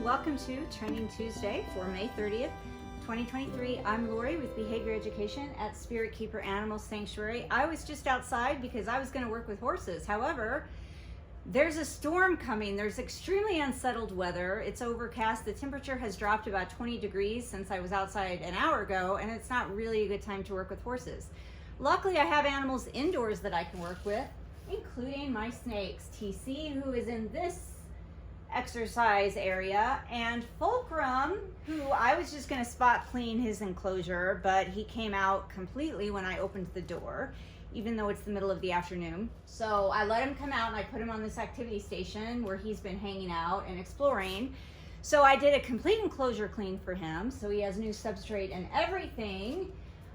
Welcome to Training Tuesday for May 30th, 2023. I'm Lori with Behavior Education at Spirit Keeper Animal Sanctuary. I was just outside because I was going to work with horses. However, there's a storm coming. There's extremely unsettled weather. It's overcast. The temperature has dropped about 20 degrees since I was outside an hour ago, and it's not really a good time to work with horses. Luckily, I have animals indoors that I can work with, including my snakes, TC, who is in this exercise area, and Fulcrum, who I was just going to spot clean his enclosure, but he came out completely when I opened the door, even though it's the middle of the afternoon. So I let him come out and I put him on this activity station where he's been hanging out and exploring. So I did a complete enclosure clean for him, so he has new substrate and everything.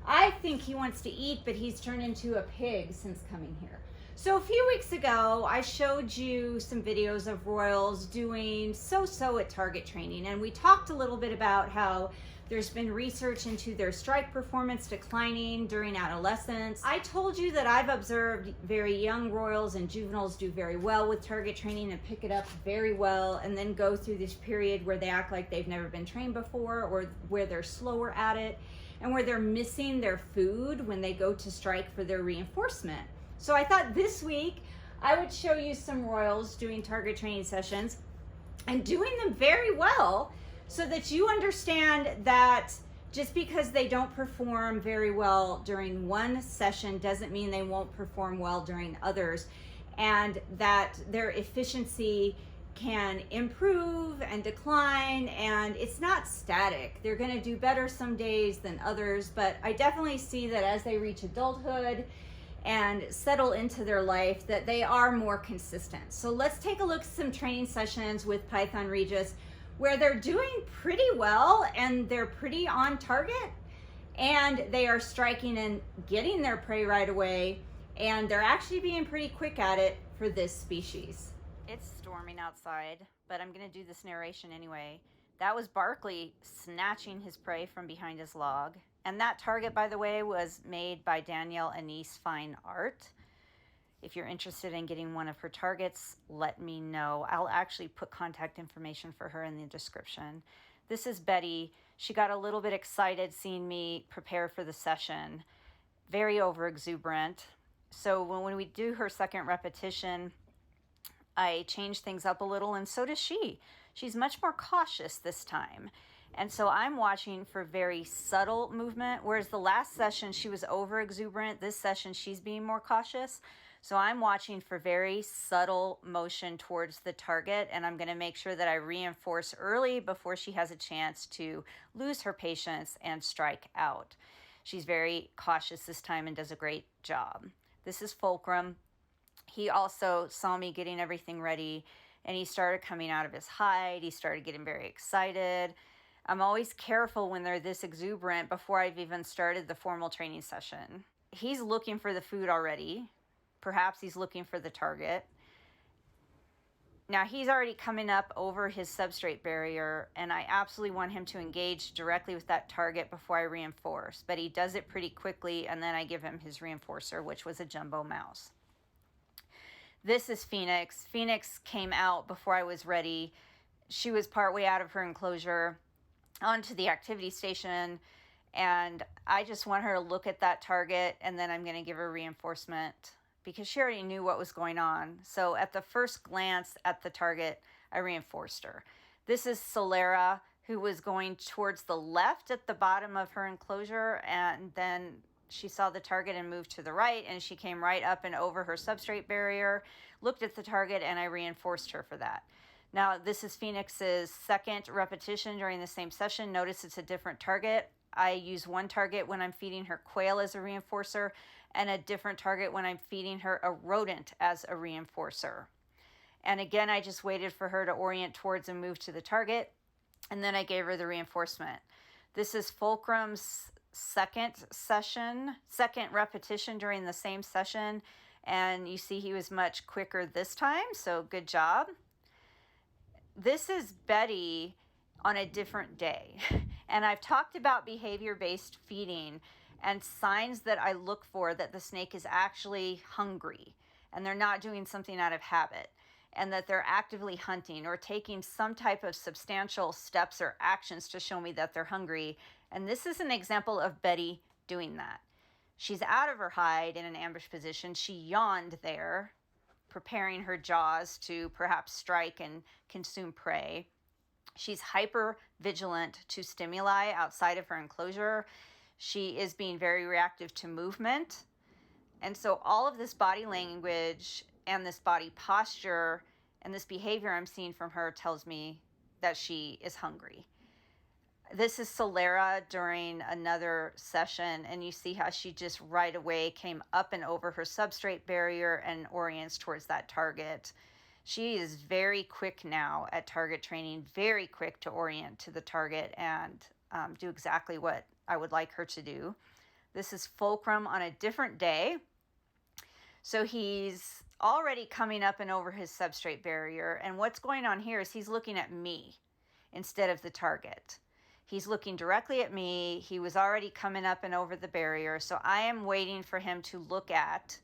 I think he wants to eat, but he's turned into a pig since coming here. So a few weeks ago, I showed you some videos of Royals doing so-so at target training, and we talked a little bit about how there's been research into their strike performance declining during adolescence. I told you that I've observed very young Royals and juveniles do very well with target training and pick it up very well, and then go through this period where they act like they've never been trained before, or where they're slower at it, and where they're missing their food when they go to strike for their reinforcement. So I thought this week I would show you some Royals doing target training sessions and doing them very well, so that you understand that just because they don't perform very well during one session doesn't mean they won't perform well during others, and that their efficiency can improve and decline, and it's not static. They're going to do better some days than others, but I definitely see that as they reach adulthood and settle into their life, that they are more consistent. So let's take a look at some training sessions with Python Regius where they're doing pretty well and they're pretty on target, and they are striking and getting their prey right away, and they're actually being pretty quick at it for this species. It's storming outside, but I'm gonna do this narration anyway. That was Barkley snatching his prey from behind his log. And that target, by the way, was made by Danielle A.A.S. Fine Art. If you're interested in getting one of her targets, let me know. I'll actually put contact information for her in the description. This is Betty. She got a little bit excited seeing me prepare for the session. Very overexuberant. So when we do her second repetition, I change things up a little, and so does she. She's much more cautious this time. And so I'm watching for very subtle movement, whereas the last session she was over exuberant. This session she's being more cautious. So I'm watching for very subtle motion towards the target, and I'm going to make sure that I reinforce early before she has a chance to lose her patience and strike out. She's very cautious this time and does a great job. This is Fulcrum. He also saw me getting everything ready, and he started coming out of his hide. He started getting very excited. I'm always careful when they're this exuberant before I've even started the formal training session. He's looking for the food already. Perhaps he's looking for the target. Now he's already coming up over his substrate barrier, and I absolutely want him to engage directly with that target before I reinforce. But he does it pretty quickly, and then I give him his reinforcer, which was a jumbo mouse. This is Phoenix. Phoenix came out before I was ready. She was partway out of her enclosure onto the activity station, and I just want her to look at that target, and then I'm going to give her reinforcement because she already knew what was going on. So at the first glance at the target, I reinforced her. This is Solera, who was going towards the left at the bottom of her enclosure, and then she saw the target and moved to the right, and she came right up and over her substrate barrier, looked at the target, and I reinforced her for that. Now, this is Phoenix's second repetition during the same session. Notice it's a different target. I use one target when I'm feeding her quail as a reinforcer, and a different target when I'm feeding her a rodent as a reinforcer. And again, I just waited for her to orient towards and move to the target, and then I gave her the reinforcement. This is Fulcrum's second repetition during the same session. And you see he was much quicker this time, so good job. This is Betty on a different day. And I've talked about behavior-based feeding and signs that I look for that the snake is actually hungry and they're not doing something out of habit, and that they're actively hunting or taking some type of substantial steps or actions to show me that they're hungry. And this is an example of Betty doing that. She's out of her hide in an ambush position. She yawned there, preparing her jaws to perhaps strike and consume prey. She's hyper vigilant to stimuli outside of her enclosure. She is being very reactive to movement. And so all of this body language and this body posture and this behavior I'm seeing from her tells me that she is hungry. This is Solera during another session, and you see how she just right away came up and over her substrate barrier and orients towards that target. She is very quick now at target training, very quick to orient to the target and do exactly what I would like her to do. This is Fulcrum on a different day. So he's already coming up and over his substrate barrier. And what's going on here is he's looking at me instead of the target. He's looking directly at me. He was already coming up and over the barrier. So I am waiting for him to look at,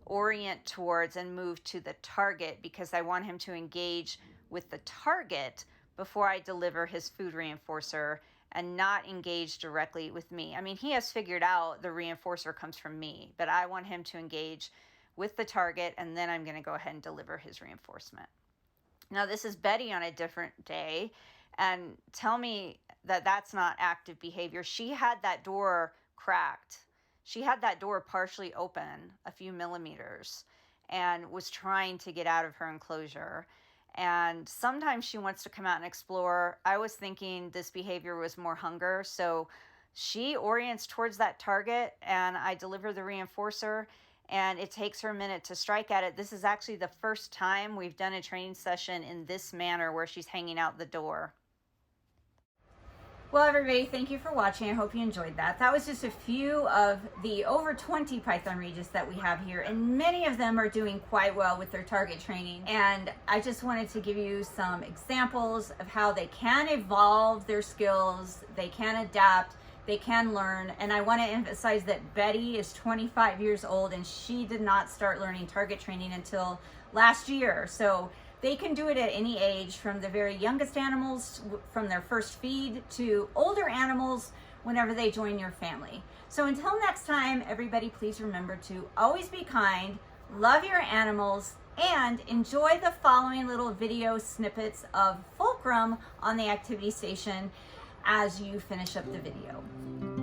orient towards, and move to the target because I want him to engage with the target before I deliver his food reinforcer and not engage directly with me. I mean, he has figured out the reinforcer comes from me, but I want him to engage with the target, and then I'm going to go ahead and deliver his reinforcement. Now, this is Betty on a different day, and tell me that that's not active behavior. She had that door cracked. She had that door partially open a few millimeters and was trying to get out of her enclosure. And sometimes she wants to come out and explore. I was thinking this behavior was more hunger. So she orients towards that target and I deliver the reinforcer, and it takes her a minute to strike at it. This is actually the first time we've done a training session in this manner where she's hanging out the door. Well, everybody, thank you for watching. I hope you enjoyed that. That was just a few of the over 20 Python Regius that we have here, and many of them are doing quite well with their target training. And I just wanted to give you some examples of how they can evolve their skills, they can adapt, they can learn. And I want to emphasize that Betty is 25 years old and she did not start learning target training until last year. So they can do it at any age, from the very youngest animals from their first feed to older animals whenever they join your family. So until next time, everybody, please remember to always be kind, love your animals, and enjoy the following little video snippets of Fulcrum on the activity station as you finish up the video.